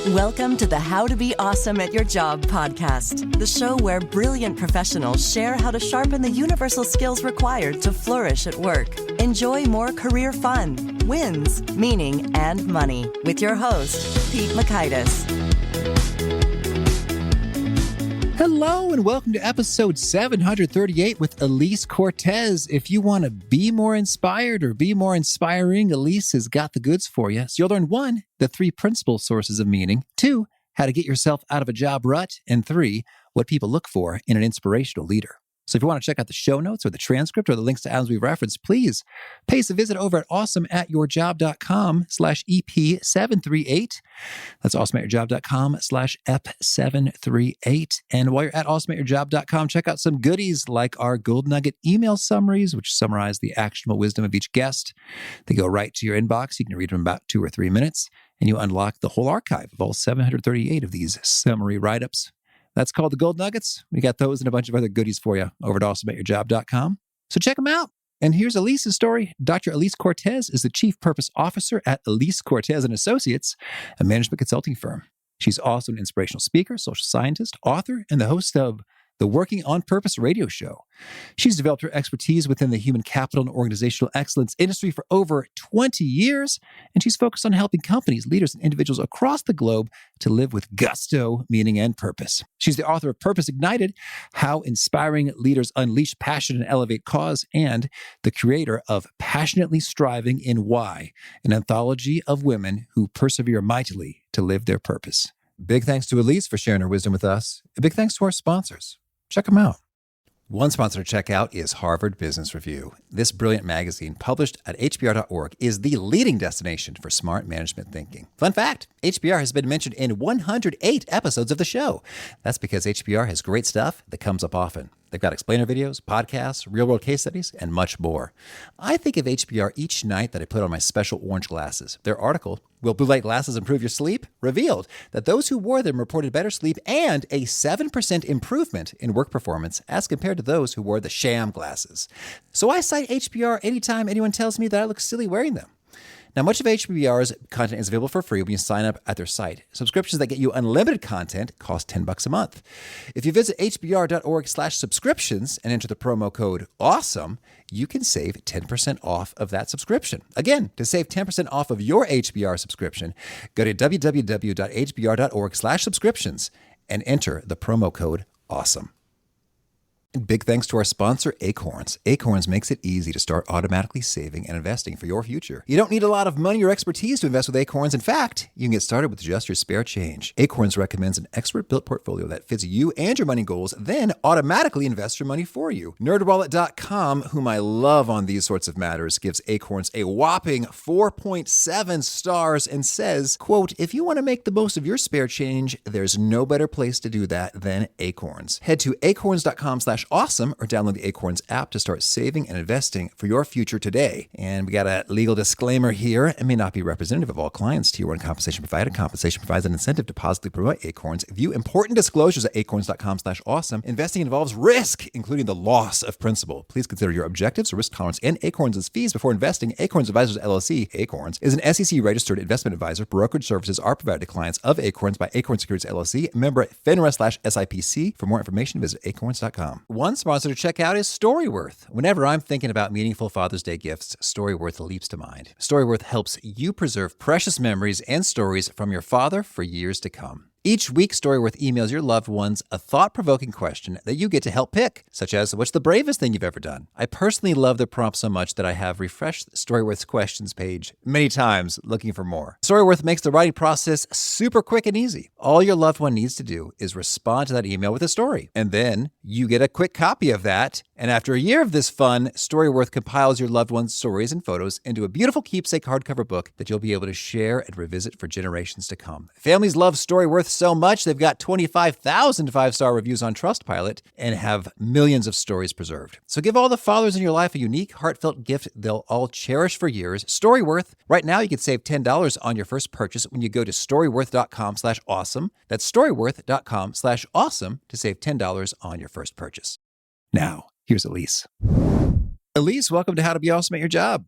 Welcome to the How to Be Awesome at Your Job podcast, the show where brilliant professionals share how to sharpen the universal skills required to flourish at work. Enjoy more career fun, wins, meaning, and money with your host, Pete Makaitis. Hello and welcome to episode 738 with Alise Cortez. If you want to be more inspired or be more inspiring, Alise has got the goods for you. So you'll learn 1, the 3 principal sources of meaning, 2, how to get yourself out of a job rut, and 3, what people look for in an inspirational leader. So if you want to check out the show notes or the transcript or the links to items we've referenced, please pay us a visit over at awesomeatyourjob.com/EP738. That's awesomeatyourjob.com/EP738. And while you're at awesomeatyourjob.com, check out some goodies like our Gold Nugget email summaries, which summarize the actionable wisdom of each guest. They go right to your inbox. You can read them in about 2 or 3 minutes, and you unlock the whole archive of all 738 of these summary write-ups. That's called the Gold Nuggets. We got those and a bunch of other goodies for you over at awesomeatyourjob.com. So check them out. And here's Alise's story. Dr. Alise Cortez is the Chief Purpose Officer at Alise Cortez and Associates, a management consulting firm. She's also an inspirational speaker, social scientist, author, and the host of the Working on Purpose radio show. She's developed her expertise within the human capital and organizational excellence industry for over 20 years, and she's focused on helping companies, leaders, and individuals across the globe to live with gusto, meaning, and purpose. She's the author of Purpose Ignited, How Inspiring Leaders Unleash Passion and Elevate Cause, and the creator of Passionately Striving in Why, an anthology of women who persevere mightily to live their purpose. Big thanks to Alise for sharing her wisdom with us. A big thanks to our sponsors. Check them out. One sponsor to check out is Harvard Business Review. This brilliant magazine, published at hbr.org, is the leading destination for smart management thinking. Fun fact, HBR has been mentioned in 108 episodes of the show. That's because HBR has great stuff that comes up often. They've got explainer videos, podcasts, real-world case studies, and much more. I think of HBR each night that I put on my special orange glasses. Their article, Will Blue Light Glasses Improve Your Sleep?, revealed that those who wore them reported better sleep and a 7% improvement in work performance as compared to those who wore the sham glasses. So I cite HBR anytime anyone tells me that I look silly wearing them. Now, much of HBR's content is available for free when you sign up at their site. Subscriptions that get you unlimited content cost $10 a month. If you visit hbr.org/subscriptions and enter the promo code AWESOME, you can save 10% off of that subscription. Again, to save 10% off of your HBR subscription, go to www.hbr.org/subscriptions and enter the promo code AWESOME. And big thanks to our sponsor, Acorns. Acorns makes it easy to start automatically saving and investing for your future. You don't need a lot of money or expertise to invest with Acorns. In fact, you can get started with just your spare change. Acorns recommends an expert-built portfolio that fits you and your money goals, then automatically invests your money for you. NerdWallet.com, whom I love on these sorts of matters, gives Acorns a whopping 4.7 stars and says, quote, if you want to make the most of your spare change, there's no better place to do that than Acorns. Head to acorns.com/awesome or download the Acorns app to start saving and investing for your future today. And we got a legal disclaimer here. It may not be representative of all clients. Tier 1 compensation provided. Compensation provides an incentive to positively promote Acorns. View important disclosures at acorns.com/awesome. Investing involves risk, including the loss of principal. Please consider your objectives, risk tolerance, and Acorns' fees before investing. Acorns Advisors LLC, Acorns, is an SEC-registered investment advisor. Brokerage services are provided to clients of Acorns by Acorns Securities LLC, member FINRA/SIPC. For more information, visit acorns.com. One sponsor to check out is Storyworth. Whenever I'm thinking about meaningful Father's Day gifts, Storyworth leaps to mind. Storyworth helps you preserve precious memories and stories from your father for years to come. Each week, Storyworth emails your loved ones a thought-provoking question that you get to help pick, such as, what's the bravest thing you've ever done? I personally love the prompt so much that I have refreshed Storyworth's questions page many times looking for more. Storyworth makes the writing process super quick and easy. All your loved one needs to do is respond to that email with a story, and then you get a quick copy of that. And after a year of this fun, Storyworth compiles your loved one's stories and photos into a beautiful keepsake hardcover book that you'll be able to share and revisit for generations to come. Families love Storyworth so much, they've got 25,000 five-star reviews on Trustpilot and have millions of stories preserved. So give all the fathers in your life a unique, heartfelt gift they'll all cherish for years. Storyworth. Right now, you can save $10 on your first purchase when you go to storyworth.com/awesome. That's storyworth.com/awesome to save $10 on your first purchase. Now, here's Alise. Alise, welcome to How to Be Awesome at Your Job.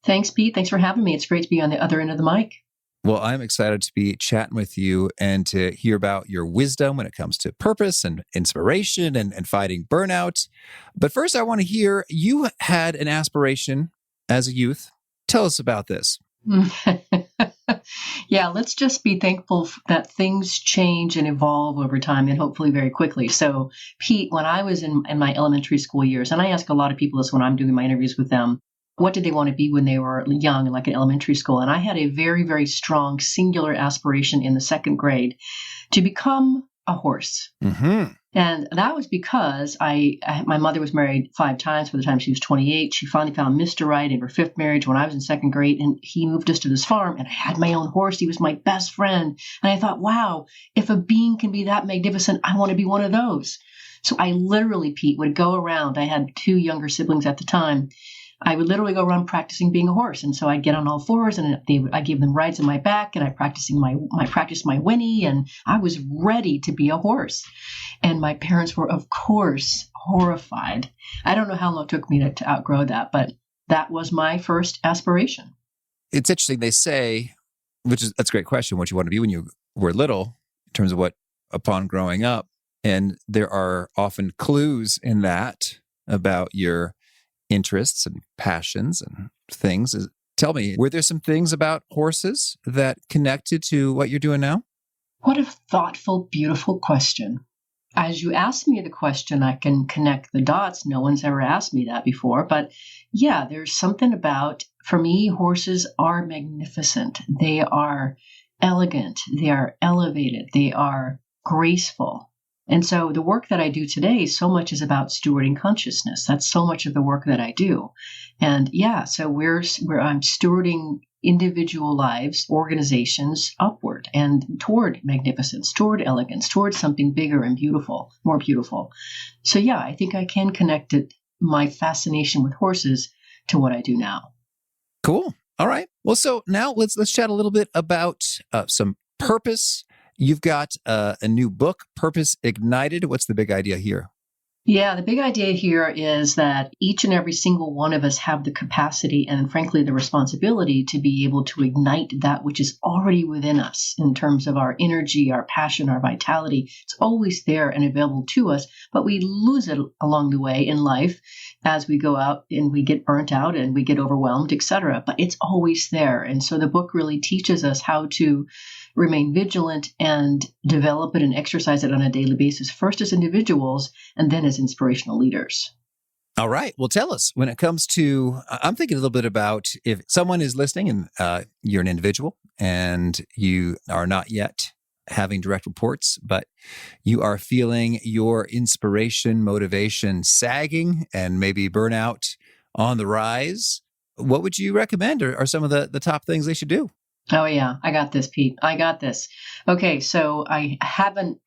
Thanks, Pete. Thanks for having me. It's great to be on the other end of the mic. Well, I'm excited to be chatting with you and to hear about your wisdom when it comes to purpose and inspiration and fighting burnout. But first, I want to hear you had an aspiration as a youth. Tell us about this. Yeah, let's just be thankful that things change and evolve over time and hopefully very quickly. So, Pete, when I was in my elementary school years, and I ask a lot of people this when I'm doing my interviews with them, what did they want to be when they were young, like in elementary school? And I had a very, very strong singular aspiration in the second grade to become a horse. Mm-hmm. And that was because my mother was married 5 times by the time she was 28. She finally found Mr. Right in her 5th marriage when I was in 2nd grade, and he moved us to this farm, and I had my own horse. He was my best friend. And I thought, wow, if a being can be that magnificent, I want to be one of those. So I literally, Pete, would go around. I had 2 younger siblings at the time. I would literally go around practicing being a horse. And so I'd get on all fours and I gave them rides on my back, and I practiced my whinny, and I was ready to be a horse. And my parents were, of course, horrified. I don't know how long it took me to outgrow that, but that was my first aspiration. It's interesting. They say, that's a great question, what you want to be when you were little in terms of what upon growing up. And there are often clues in that about your interests and passions and things. Tell me, were there some things about horses that connected to what you're doing now? What a thoughtful, beautiful question. As you ask me the question, I can connect the dots. No one's ever asked me that before. But yeah, there's something about, for me, horses are magnificent. They are elegant. They are elevated. They are graceful. And so the work that I do today, so much is about stewarding consciousness. That's so much of the work that I do. And yeah, so I'm stewarding individual lives, organizations upward and toward magnificence, toward elegance, toward something bigger and beautiful, more beautiful. So yeah, I think I can connect my fascination with horses to what I do now. Cool. All right. Well, so now let's chat a little bit about some purpose. You've got a new book, Purpose Ignited. What's the big idea here? Yeah, the big idea here is that each and every single one of us have the capacity and, frankly, the responsibility to be able to ignite that which is already within us in terms of our energy, our passion, our vitality. It's always there and available to us, but we lose it along the way in life as we go out and we get burnt out and we get overwhelmed, etc. But it's always there. And so the book really teaches us how to remain vigilant and develop it and exercise it on a daily basis, first as individuals and then as inspirational leaders. All right. Well, tell us, when it comes to, I'm thinking a little bit about if someone is listening and you're an individual and you are not yet having direct reports, but you are feeling your inspiration, motivation sagging and maybe burnout on the rise, what would you recommend are some of the top things they should do? Oh, yeah. I got this, Pete. I got this. Okay. So I haven't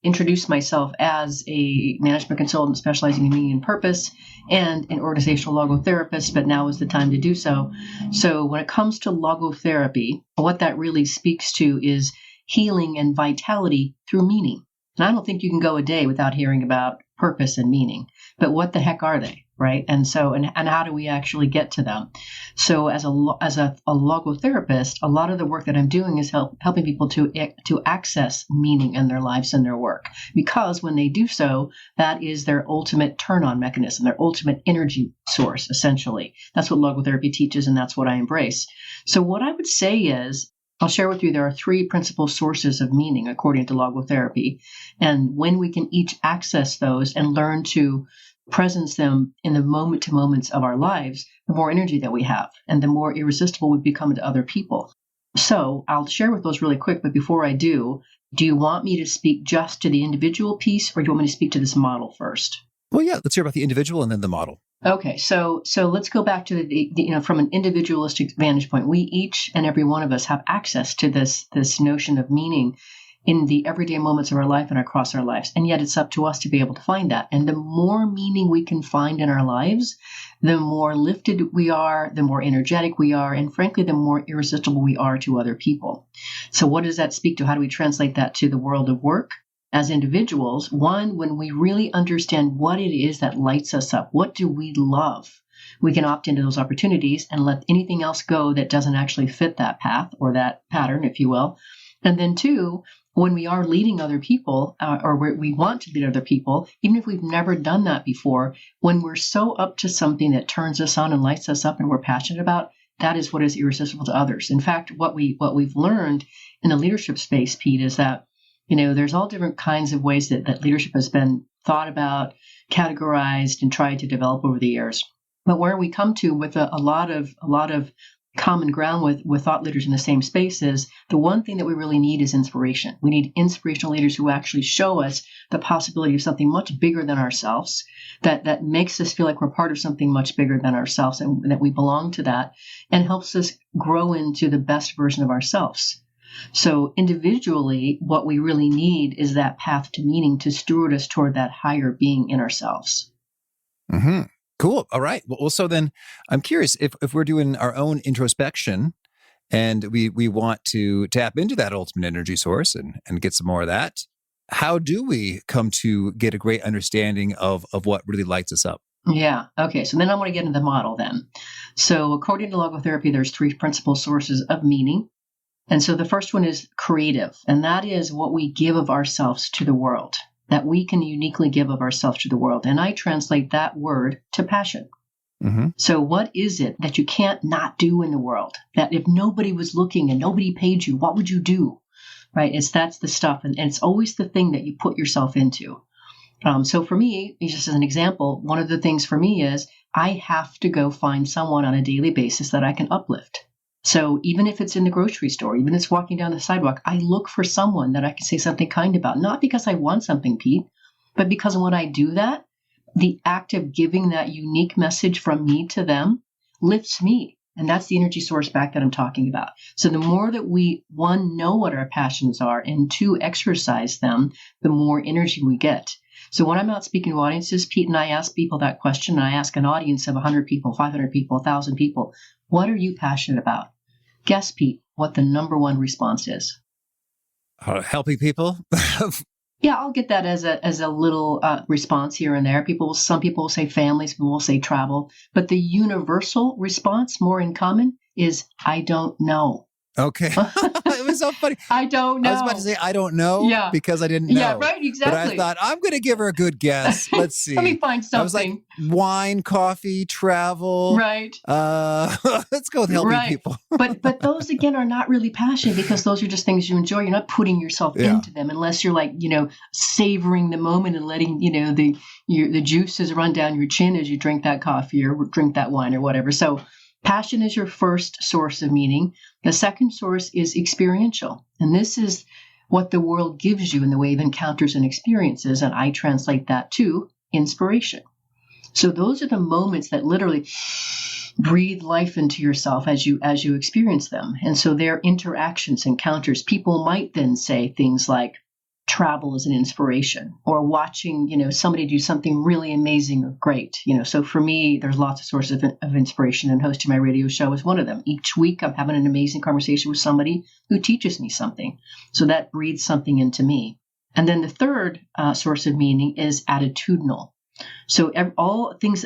introduced myself as a management consultant specializing in meaning and purpose and an organizational logotherapist, but now is the time to do so. So when it comes to logotherapy, what that really speaks to is healing and vitality through meaning. And I don't think you can go a day without hearing about purpose and meaning, but what the heck are they? Right. And so, and how do we actually get to them? So as a logotherapist, a lot of the work that I'm doing is helping people to access meaning in their lives and their work, because when they do so, that is their ultimate turn-on mechanism, their ultimate energy source, essentially. That's what logotherapy teaches, and that's what I embrace. So what I would say is, I'll share with you, there are 3 principal sources of meaning according to logotherapy. And when we can each access those and learn to presence them in the moment to moments of our lives, the more energy that we have and the more irresistible we become to other people. So I'll share with those really quick, but before I do you want me to speak just to the individual piece, or do you want me to speak to this model first? Well, yeah, let's hear about the individual and then the model. Okay, so let's go back to the from an individualistic vantage point. We each and every one of us have access to this notion of meaning in the everyday moments of our life and across our lives. And yet it's up to us to be able to find that. And the more meaning we can find in our lives, the more lifted we are, the more energetic we are, and frankly, the more irresistible we are to other people. So what does that speak to? How do we translate that to the world of work? As individuals, one, when we really understand what it is that lights us up, what do we love? we can opt into those opportunities and let anything else go that doesn't actually fit that path or that pattern, if you will. And then two, when we are leading other people or we want to lead other people, even if we've never done that before, when we're so up to something that turns us on and lights us up and we're passionate about, that is what is irresistible to others. In fact, what we've learned in the leadership space, Pete, is that, there's all different kinds of ways that leadership has been thought about, categorized, and tried to develop over the years. But where we come to with a lot of common ground with thought leaders in the same space is the one thing that we really need is inspiration. We need inspirational leaders who actually show us the possibility of something much bigger than ourselves, that makes us feel like we're part of something much bigger than ourselves and that we belong to that, and helps us grow into the best version of ourselves. So individually, what we really need is that path to meaning to steward us toward that higher being in ourselves. Mm-hmm. Cool. All right. Well, so then I'm curious if we're doing our own introspection and we want to tap into that ultimate energy source and get some more of that, how do we come to get a great understanding of what really lights us up? Yeah. Okay. So then I want to get into the model then. So according to logotherapy, there's three principal sources of meaning. And so the first one is creative, and that is what we give of ourselves to the world, that we can uniquely give of ourselves to the world. And I translate that word to passion. Mm-hmm. So what is it that you can't not do in the world? That if nobody was looking and nobody paid you, what would you do? Right? That's the stuff. And it's always the thing that you put yourself into. So for me, just as an example, one of the things for me is I have to go find someone on a daily basis that I can uplift. So even if it's in the grocery store, even if it's walking down the sidewalk, I look for someone that I can say something kind about, not because I want something, Pete, but because when I do that, the act of giving that unique message from me to them lifts me. And that's the energy source back that I'm talking about. So the more that we, one, know what our passions are, and two, exercise them, the more energy we get. So when I'm out speaking to audiences, Pete, and I ask people that question, and I ask an audience of 100 people, 500 people, 1,000 people, what are you passionate about? Guess, Pete, what the number one response is. Helping people? Yeah, I'll get that as a little response here and there. Some people will say families, people will say travel. But the universal response, more in common, is I don't know. Okay. It was so funny. I don't know. I was about to say, I don't know because I didn't know. Yeah, right, exactly. But I thought, I'm going to give her a good guess. Let's see. Let me find something. I was like, wine, coffee, travel. Right. Let's go with helping people. but those, again, are not really passion because those are just things you enjoy. You're not putting yourself into them unless you're like, savoring the moment and letting, the juices run down your chin as you drink that coffee or drink that wine or whatever. So passion is your first source of meaning. The second source is experiential. And this is what the world gives you in the way of encounters and experiences. And I translate that to inspiration. So those are the moments that literally breathe life into yourself as you experience them. And so they're interactions, encounters. People might then say things like, travel is an inspiration, or watching, somebody do something really amazing or great. So for me, there's lots of sources of inspiration, and hosting my radio show is one of them. Each week, I'm having an amazing conversation with somebody who teaches me something. So that breathes something into me. And then the third source of meaning is attitudinal. So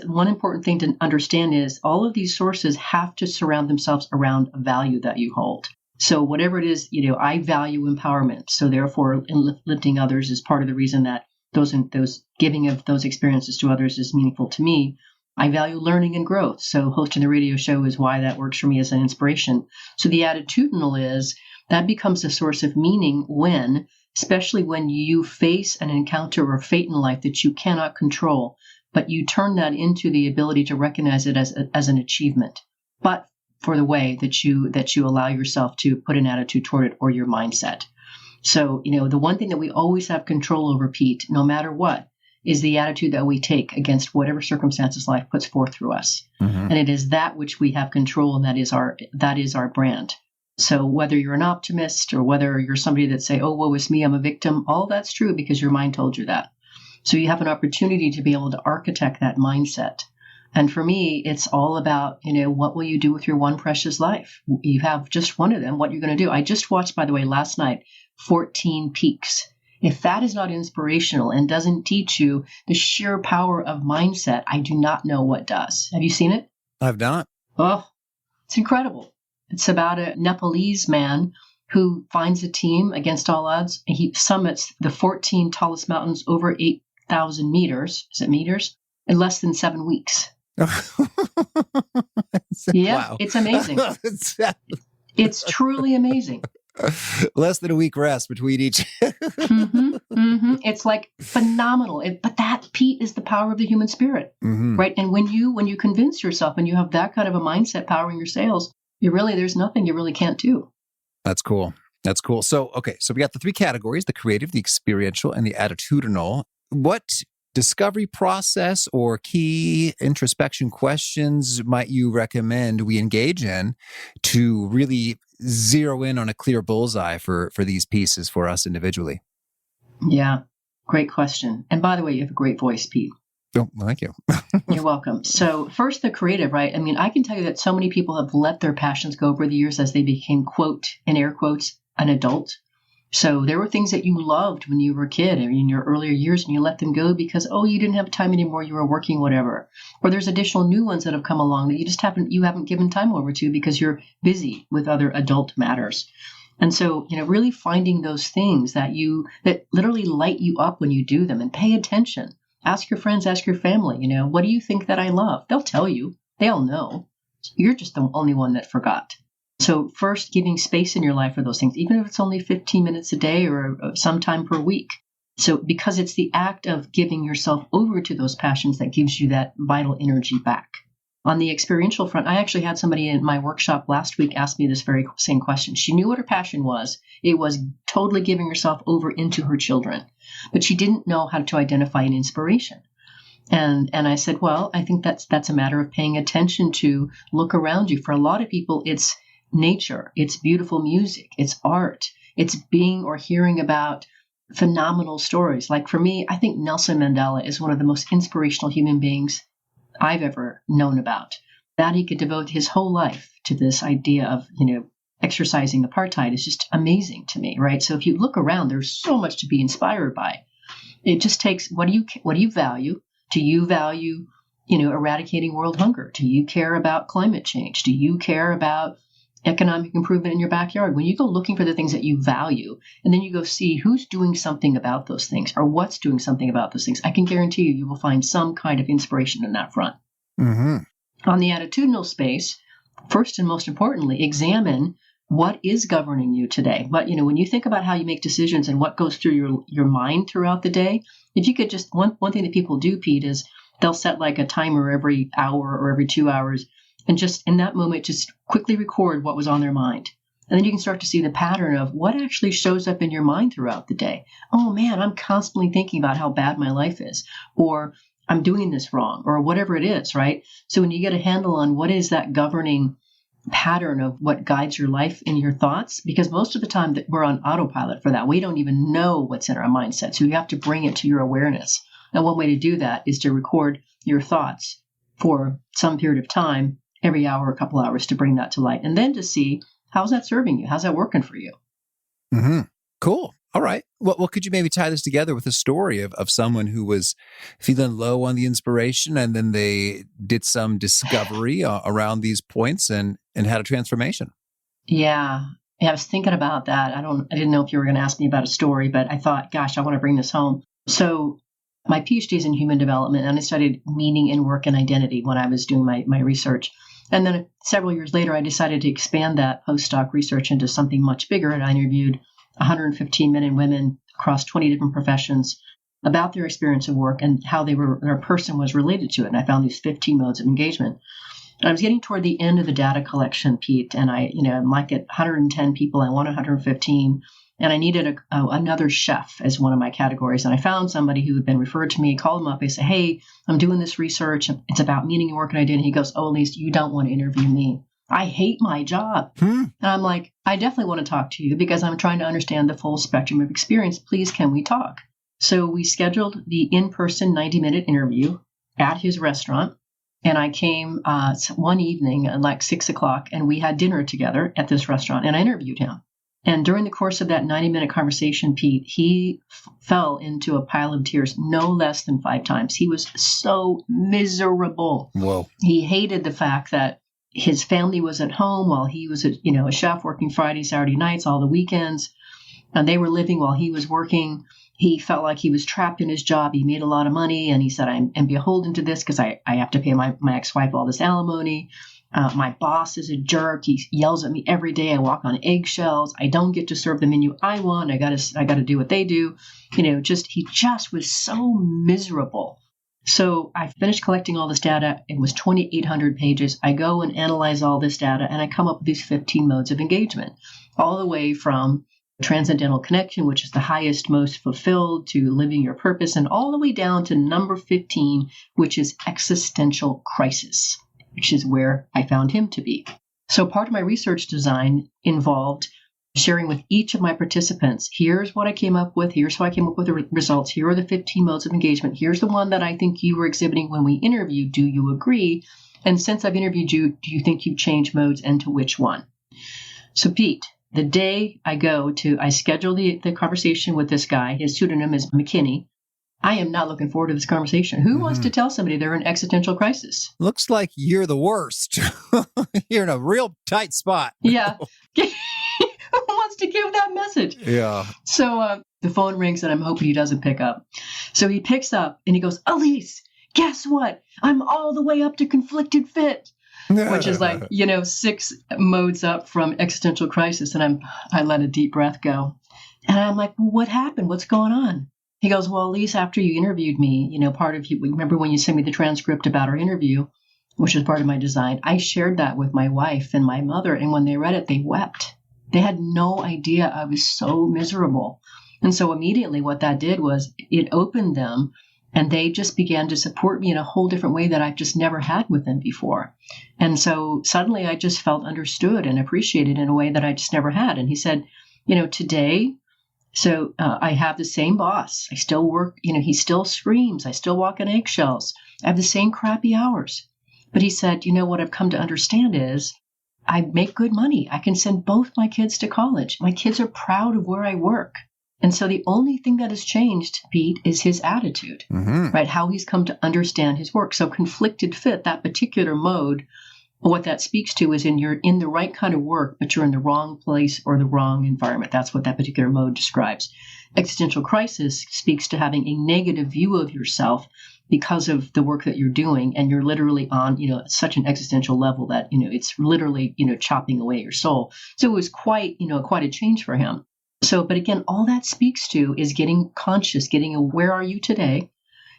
one important thing to understand is all of these sources have to surround themselves around a value that you hold. So whatever it is, I value empowerment. So therefore, lifting others is part of the reason that those giving of those experiences to others is meaningful to me. I value learning and growth. So hosting the radio show is why that works for me as an inspiration. So the attitudinal is that becomes a source of meaning especially when you face an encounter or fate in life that you cannot control, but you turn that into the ability to recognize it as an achievement. But for the way that you allow yourself to put an attitude toward it or your mindset. So, the one thing that we always have control over, Pete, no matter what, is the attitude that we take against whatever circumstances life puts forth through us. Mm-hmm. And it is that which we have control, and that is our brand. So whether you're an optimist or whether you're somebody that say, oh, woe is me, I'm a victim, all that's true because your mind told you that. So you have an opportunity to be able to architect that mindset. And for me, it's all about, what will you do with your one precious life? You have just one of them. What you're going to do. I just watched, by the way, last night, 14 Peaks. If that is not inspirational and doesn't teach you the sheer power of mindset, I do not know what does. Have you seen it? I've not. Oh, it's incredible. It's about a Nepalese man who finds a team against all odds, and he summits the 14 tallest mountains over 8,000 meters. Is it meters? In less than 7 weeks. Yeah, wow. It's amazing. It's truly amazing. Less than a week rest between each. It's like phenomenal. But that, Pete, is the power of the human spirit, right? And when you convince yourself and you have that kind of a mindset powering your sales, there's nothing you really can't do. That's cool. That's cool. So we got the 3 categories: the creative, the experiential, and the attitudinal. What discovery process or key introspection questions might you recommend we engage in to really zero in on a clear bullseye for these pieces for us individually? Yeah, great question. And by the way, you have a great voice, Pete. Oh, thank you. You're welcome. So first, the creative, right? I mean, I can tell you that so many people have let their passions go over the years as they became, quote, in air quotes, an adult. So there were things that you loved when you were a kid or in your earlier years, and you let them go because, you didn't have time anymore, you were working, whatever. Or there's additional new ones that have come along that you haven't given time over to because you're busy with other adult matters. And so, really finding those things that literally light you up when you do them, and pay attention. Ask your friends, ask your family, what do you think that I love? They'll tell you. They'll know. You're just the only one that forgot. So first, giving space in your life for those things, even if it's only 15 minutes a day or sometime per week. So because it's the act of giving yourself over to those passions that gives you that vital energy back. On the experiential front, I actually had somebody in my workshop last week ask me this very same question. She knew what her passion was. It was totally giving herself over into her children, but she didn't know how to identify an inspiration. And I said, well, I think that's a matter of paying attention to look around you. For a lot of people, it's nature, it's beautiful music, it's art, it's being or hearing about phenomenal stories. Like for me, I think Nelson Mandela is one of the most inspirational human beings I've ever known about. That he could devote his whole life to this idea of, exercising apartheid is just amazing to me, right? So if you look around, there's so much to be inspired by. It just takes, what do you value? Do you value, eradicating world hunger? Do you care about climate change? Do you care about economic improvement in your backyard? When you go looking for the things that you value, and then you go see who's doing something about those things or what's doing something about those things, I can guarantee you will find some kind of inspiration in that front. On the attitudinal space, first and most importantly, examine what is governing you today. But, when you think about how you make decisions and what goes through your mind throughout the day, if you could just, one thing that people do, Pete, is they'll set like a timer every hour or every 2 hours, and just in that moment, just quickly record what was on their mind. And then you can start to see the pattern of what actually shows up in your mind throughout the day. Oh man, I'm constantly thinking about how bad my life is, or I'm doing this wrong, or whatever it is, right? So when you get a handle on what is that governing pattern of what guides your life in your thoughts, because most of the time that we're on autopilot for that. We don't even know what's in our mindset. So you have to bring it to your awareness. And one way to do that is to record your thoughts for some period of time, every hour, a couple hours, to bring that to light. And then to see, how's that serving you? How's that working for you? Cool. All right. Well, could you maybe tie this together with a story of someone who was feeling low on the inspiration, and then they did some discovery around these points and had a transformation? Yeah, I was thinking about that. I didn't know if you were going to ask me about a story, but I thought, gosh, I want to bring this home. So my PhD is in human development, and I studied meaning in work and identity when I was doing my research. And then several years later, I decided to expand that postdoc research into something much bigger, and I interviewed 115 men and women across 20 different professions about their experience of work and how their person was related to it. And I found these 15 modes of engagement. And I was getting toward the end of the data collection, Pete, and I'm like at 110 people, I want 115, and I needed another chef as one of my categories. And I found somebody who had been referred to me, called him up. I said, hey, I'm doing this research. It's about meaning in work and identity. He goes, oh, Alise, you don't want to interview me. I hate my job. And I'm like, I definitely want to talk to you because I'm trying to understand the full spectrum of experience. Please, can we talk? So we scheduled the in-person 90-minute interview at his restaurant. And I came one evening at like 6 o'clock, and we had dinner together at this restaurant, and I interviewed him. And during the course of that 90-minute conversation, Pete, he fell into a pile of tears no less than 5 times. He was so miserable. Whoa. He hated the fact that his family was at home while he was a chef working Friday, Saturday nights, all the weekends. And they were living while he was working. He felt like he was trapped in his job. He made a lot of money. And he said, I'm beholden to this because I have to pay my ex-wife all this alimony. My boss is a jerk. He yells at me every day. I walk on eggshells. I don't get to serve the menu I want. I got to do what they do. He just was so miserable. So I finished collecting all this data. It was 2,800 pages. I go and analyze all this data, and I come up with these 15 modes of engagement, all the way from transcendental connection, which is the highest, most fulfilled, to living your purpose, and all the way down to number 15, which is existential crisis, which is where I found him to be. So part of my research design involved sharing with each of my participants, here's what I came up with, here's how I came up with the results, here are the 15 modes of engagement, here's the one that I think you were exhibiting when we interviewed, do you agree? And since I've interviewed you, do you think you've changed modes and to which one? So Pete, the day I schedule the conversation with this guy, his pseudonym is McKinney, I am not looking forward to this conversation. Who wants to tell somebody they're in existential crisis? Looks like you're the worst. You're in a real tight spot. Yeah. Who wants to give that message? Yeah. So the phone rings and I'm hoping he doesn't pick up. So he picks up and he goes, Alise, guess what? I'm all the way up to conflicted fit, which is like, 6 modes up from existential crisis. And I let a deep breath go. And I'm like, well, what happened? What's going on? He goes, well, Alise, after you interviewed me, remember when you sent me the transcript about our interview, which was part of my design, I shared that with my wife and my mother. And when they read it, they wept. They had no idea I was so miserable. And so immediately what that did was it opened them, and they just began to support me in a whole different way that I've just never had with them before. And so suddenly I just felt understood and appreciated in a way that I just never had. And he said, today, so I have the same boss. I still work, he still screams. I still walk on eggshells. I have the same crappy hours. But he said, what I've come to understand is I make good money. I can send both my kids to college. My kids are proud of where I work. And so the only thing that has changed, Pete, is his attitude, right? How he's come to understand his work. So conflicted fit, that particular mode, what that speaks to is you're in the right kind of work, but you're in the wrong place or the wrong environment. That's what that particular mode describes. Existential crisis speaks to having a negative view of yourself because of the work that you're doing, and you're literally on, such an existential level that, it's literally, chopping away your soul. So it was quite a change for him. So, but again, all that speaks to is getting conscious, where are you today?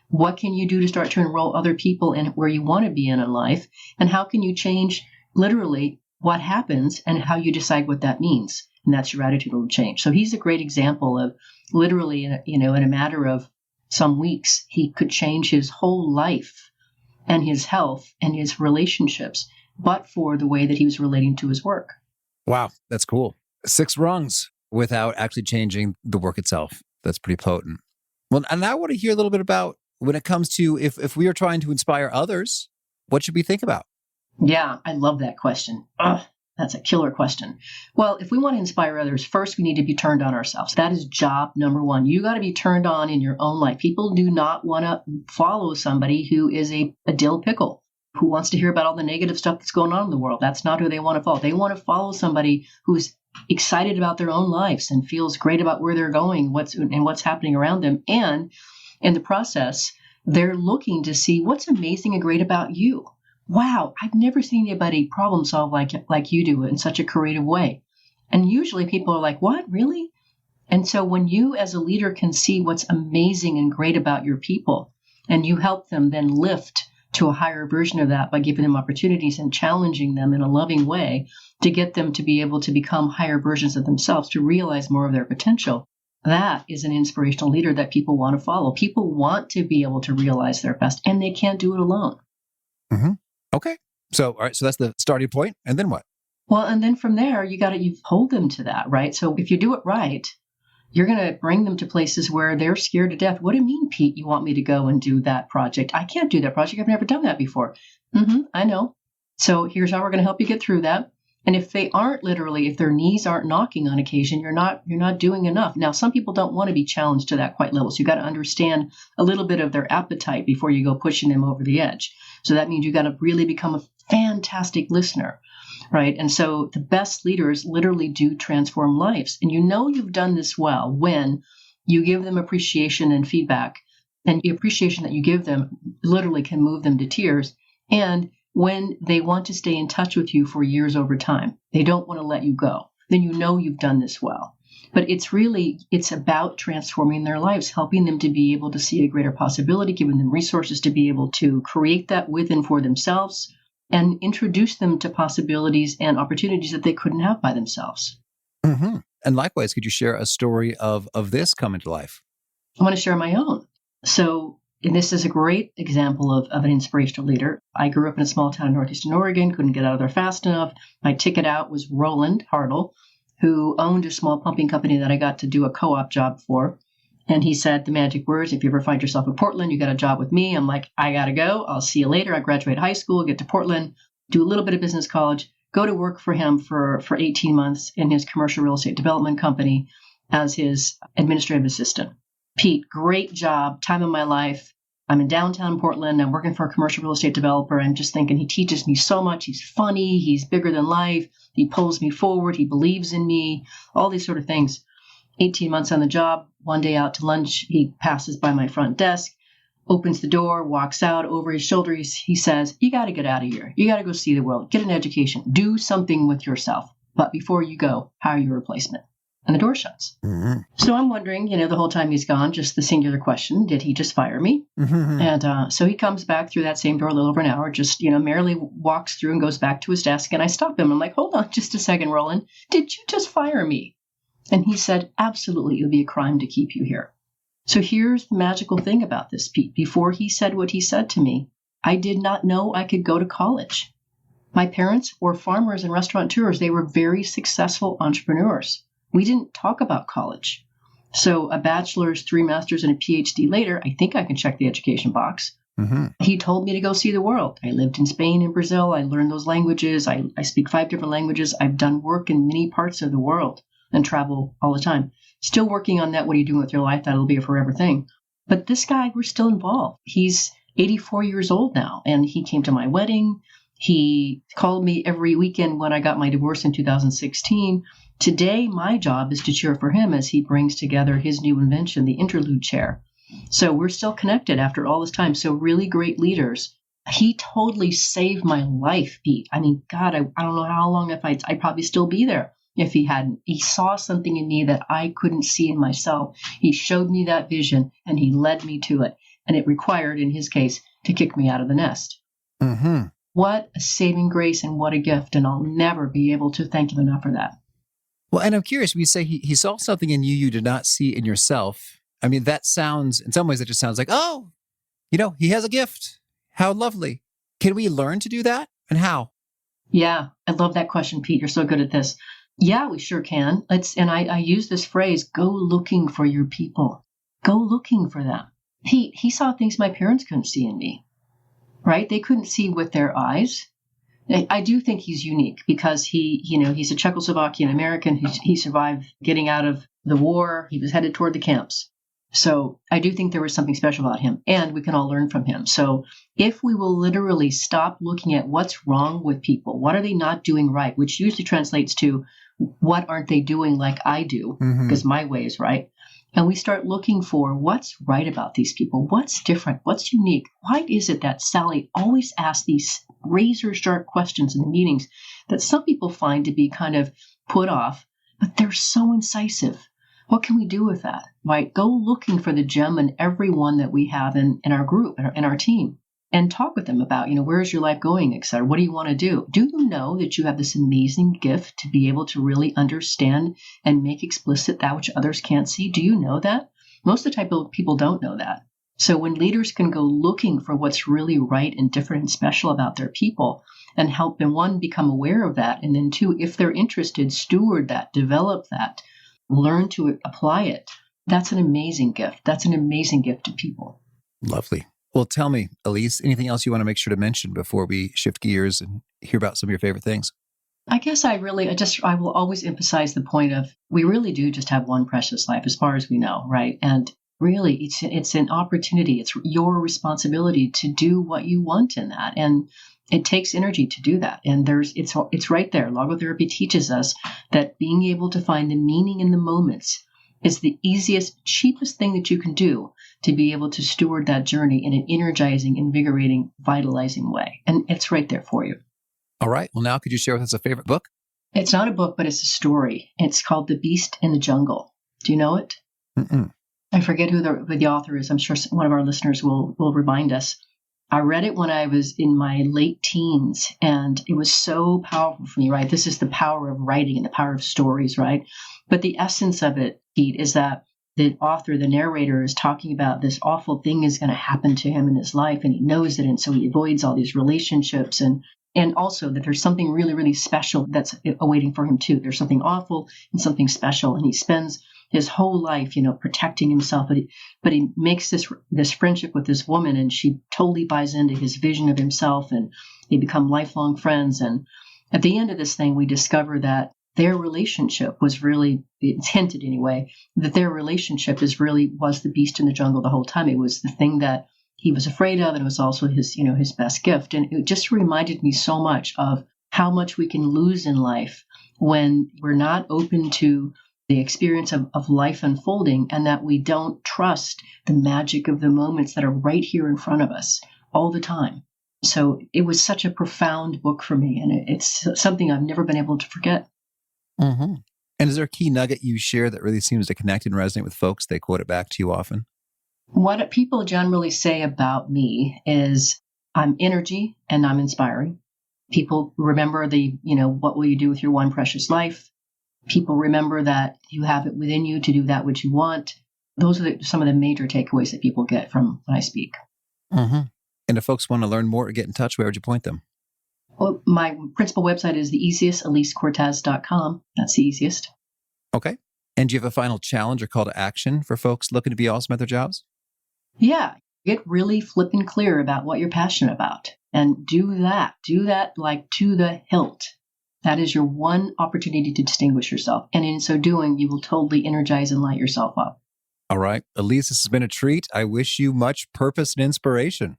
What can you do to start to enroll other people in where you want to be in life? And how can you change literally what happens and how you decide what that means? And that's your attitudinal change. So he's a great example of literally, in a matter of some weeks, he could change his whole life and his health and his relationships, but for the way that he was relating to his work. Wow, that's cool. 6 rungs without actually changing the work itself. That's pretty potent. Well, and I want to hear a little bit about when it comes to if we are trying to inspire others, what should we think about? Yeah, I love that question. That's a killer question. Well, if we want to inspire others, first we need to be turned on ourselves. That is job number 1. You got to be turned on in your own life. People do not want to follow somebody who is a dill pickle, who wants to hear about all the negative stuff that's going on in the world. That's not who they want to follow. They want to follow somebody who's excited about their own lives and feels great about where they're going, what's happening around them. And in the process, they're looking to see what's amazing and great about you. Wow, I've never seen anybody problem solve like you do in such a creative way. And usually people are like, what, really? And so when you as a leader can see what's amazing and great about your people, and you help them then lift to a higher version of that by giving them opportunities and challenging them in a loving way to get them to be able to become higher versions of themselves, to realize more of their potential, that is an inspirational leader that people want to follow. People want to be able to realize their best, and they can't do it alone. Okay. So, all right. So that's the starting point. And then what? Well, and then from there, you hold them to that, right? So if you do it right, you're going to bring them to places where they're scared to death. What do you mean, Pete, you want me to go and do that project? I can't do that project. I've never done that before. I know. So here's how we're going to help you get through that. And if they aren't literally, if their knees aren't knocking on occasion, you're not doing enough. Now, some people don't want to be challenged to that quite level. So you got to understand a little bit of their appetite before you go pushing them over the edge. So that means you got to really become a fantastic listener, right? And so the best leaders literally do transform lives. And you know you've done this well when you give them appreciation and feedback, and the appreciation that you give them literally can move them to tears. And when they want to stay in touch with you for years over time, they don't want to let you go, then you know you've done this well. But it's about transforming their lives, helping them to be able to see a greater possibility, giving them resources to be able to create that with and for themselves, and introduce them to possibilities and opportunities that they couldn't have by themselves. Mm-hmm. And likewise, could you share a story of this coming to life? I want to share my own. So, and this is a great example of an inspirational leader. I grew up in a small town in northeastern Oregon, couldn't get out of there fast enough. My ticket out was Roland Hartle, who owned a small pumping company that I got to do a co-op job for. And he said the magic words, if you ever find yourself in Portland, you got a job with me. I'm like, I got to go. I'll see you later. I graduate high school, get to Portland, do a little bit of business college, go to work for him for 18 months in his commercial real estate development company as his administrative assistant. Pete, great job, time of my life. I'm in downtown Portland. I'm working for a commercial real estate developer. I'm just thinking he teaches me so much. He's funny. He's bigger than life. He pulls me forward. He believes in me, all these sort of things. 18 months on the job, one day out to lunch, he passes by my front desk, opens the door, walks out. Over his shoulder, he says, you got to get out of here. You got to go see the world. Get an education. Do something with yourself. But before you go, hire your replacement. And the door shuts. Mm-hmm. So I'm wondering, the whole time he's gone, just the singular question, did he just fire me? Mm-hmm. And so he comes back through that same door a little over an hour, just, merrily walks through and goes back to his desk. And I stop him. I'm like, hold on just a second, Roland. Did you just fire me? And he said, absolutely, it would be a crime to keep you here. So here's the magical thing about this, Pete. Before he said what he said to me, I did not know I could go to college. My parents were farmers and restaurateurs. They were very successful entrepreneurs. We didn't talk about college. So a bachelor's, 3 masters, and a PhD later, I think I can check the education box. Mm-hmm. He told me to go see the world. I lived in Spain and Brazil. I learned those languages. I speak 5 different languages. I've done work in many parts of the world and travel all the time. Still working on that. What are you doing with your life? That'll be a forever thing. But this guy, we're still involved. He's 84 years old now, and he came to my wedding. He called me every weekend when I got my divorce in 2016. Today, my job is to cheer for him as he brings together his new invention, the interlude chair. So we're still connected after all this time. So really great leaders. He totally saved my life, Pete. I mean, God, I don't know how long I'd probably still be there if he hadn't. He saw something in me that I couldn't see in myself. He showed me that vision and he led me to it. And it required, in his case, to kick me out of the nest. Mm-hmm. What a saving grace and what a gift. And I'll never be able to thank him enough for that. Well, and I'm curious, when you say he saw something in you did not see in yourself. I mean, that sounds, in some ways, it just sounds like, oh, he has a gift. How lovely. Can we learn to do that? And how? Yeah, I love that question, Pete. You're so good at this. Yeah, we sure can. I use this phrase, go looking for your people. Go looking for them. He saw things my parents couldn't see in me, right? They couldn't see with their eyes. I do think he's unique because he's a Czechoslovakian American. He survived getting out of the war. He was headed toward the camps. So I do think there was something special about him, and we can all learn from him. So if we will literally stop looking at what's wrong with people, what are they not doing right, which usually translates to what aren't they doing like I do, because my way is right. And we start looking for what's right about these people, what's different, what's unique. Why is it that Sally always asks these razor-sharp questions in the meetings that some people find to be kind of put off, but they're so incisive? What can we do with that? Right? Go looking for the gem in every one that we have in our group, in our team, and talk with them about, where's your life going, et cetera. What do you want to do? Do you know that you have this amazing gift to be able to really understand and make explicit that which others can't see? Do you know that? Most of the type of people don't know that. So when leaders can go looking for what's really right and different and special about their people and help them, 1, become aware of that, and then 2, if they're interested, steward that, develop that, learn to apply it. That's an amazing gift. That's an amazing gift to people. Lovely. Well, tell me, Alise, anything else you want to make sure to mention before we shift gears and hear about some of your favorite things? I guess I will always emphasize the point of we really do just have one precious life as far as we know, right? And really, it's an opportunity. It's your responsibility to do what you want in that. And it takes energy to do that. And it's right there. Logotherapy teaches us that being able to find the meaning in the moments is the easiest, cheapest thing that you can do to be able to steward that journey in an energizing, invigorating, vitalizing way. And it's right there for you. All right. Well, now could you share with us a favorite book? It's not a book, but it's a story. It's called The Beast in the Jungle. Do you know it? Mm-mm. I forget who the author is. I'm sure one of our listeners will remind us. I read it when I was in my late teens, and it was so powerful for me, right? This is the power of writing and the power of stories, right? But the essence of it, Pete, is that the author, the narrator, is talking about this awful thing is going to happen to him in his life, and he knows it, and so he avoids all these relationships, and also that there's something really, really special that's awaiting for him too. There's something awful and something special, and he spends his whole life, protecting himself, but he makes this friendship with this woman, and she totally buys into his vision of himself, and they become lifelong friends. And at the end of this thing, we discover that their relationship was really, it's hinted anyway, that their relationship was the beast in the jungle the whole time. It was the thing that he was afraid of, and it was also his best gift. And it just reminded me so much of how much we can lose in life when we're not open to the experience of life unfolding, and that we don't trust the magic of the moments that are right here in front of us all the time. So it was such a profound book for me, and it's something I've never been able to forget. Mm-hmm. And is there a key nugget you share that really seems to connect and resonate with folks? They quote it back to you often. What people generally say about me is I'm energy and I'm inspiring. People remember what will you do with your one precious life? People remember that you have it within you to do that which you want. Those are some of the major takeaways that people get from when I speak. Mm-hmm. And if folks want to learn more or get in touch, where would you point them? Well, my principal website is the easiest, AliseCortez.com. That's the easiest. Okay. And do you have a final challenge or call to action for folks looking to be awesome at their jobs? Yeah. Get really flippin' clear about what you're passionate about. And do that. Do that like to the hilt. That is your one opportunity to distinguish yourself. And in so doing, you will totally energize and light yourself up. All right. Alise, this has been a treat. I wish you much purpose and inspiration.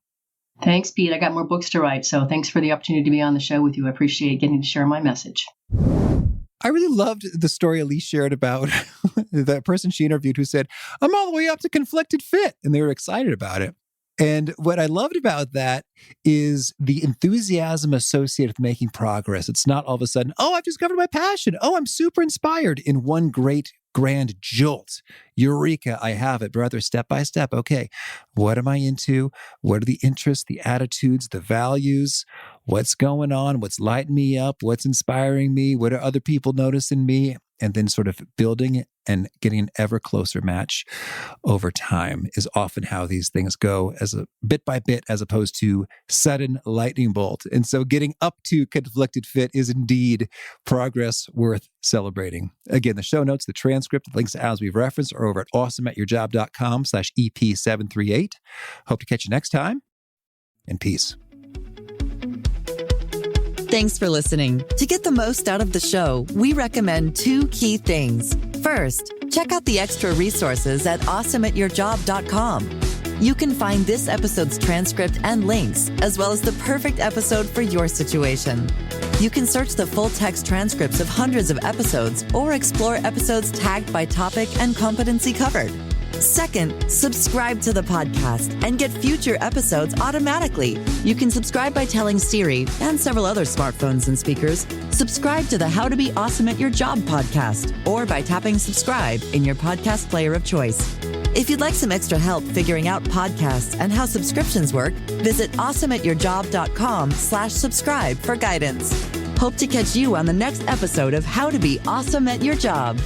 Thanks, Pete. I got more books to write. So thanks for the opportunity to be on the show with you. I appreciate getting to share my message. I really loved the story Alise shared about that person she interviewed who said, I'm all the way up to conflicted fit. And they were excited about it. And what I loved about that is the enthusiasm associated with making progress. It's not all of a sudden, oh, I've discovered my passion. Oh, I'm super inspired in one great grand jolt. Eureka, I have it. But rather step by step. Okay, what am I into? What are the interests, the attitudes, the values? What's going on? What's lighting me up? What's inspiring me? What are other people noticing me? And then sort of building and getting an ever closer match over time is often how these things go, as a bit by bit, as opposed to sudden lightning bolt. And so getting up to conflicted fit is indeed progress worth celebrating. Again, the show notes, the transcript, the links as we've referenced are over at awesomeatyourjob.com/EP738. Hope to catch you next time, and peace. Thanks for listening. To get the most out of the show, we recommend 2 key things. First, check out the extra resources at awesomeatyourjob.com. You can find this episode's transcript and links, as well as the perfect episode for your situation. You can search the full text transcripts of hundreds of episodes or explore episodes tagged by topic and competency covered. Second, subscribe to the podcast and get future episodes automatically. You can subscribe by telling Siri and several other smartphones and speakers, subscribe to the How to Be Awesome at Your Job podcast, or by tapping subscribe in your podcast player of choice. If you'd like some extra help figuring out podcasts and how subscriptions work, visit awesomeatyourjob.com/subscribe for guidance. Hope to catch you on the next episode of How to Be Awesome at Your Job.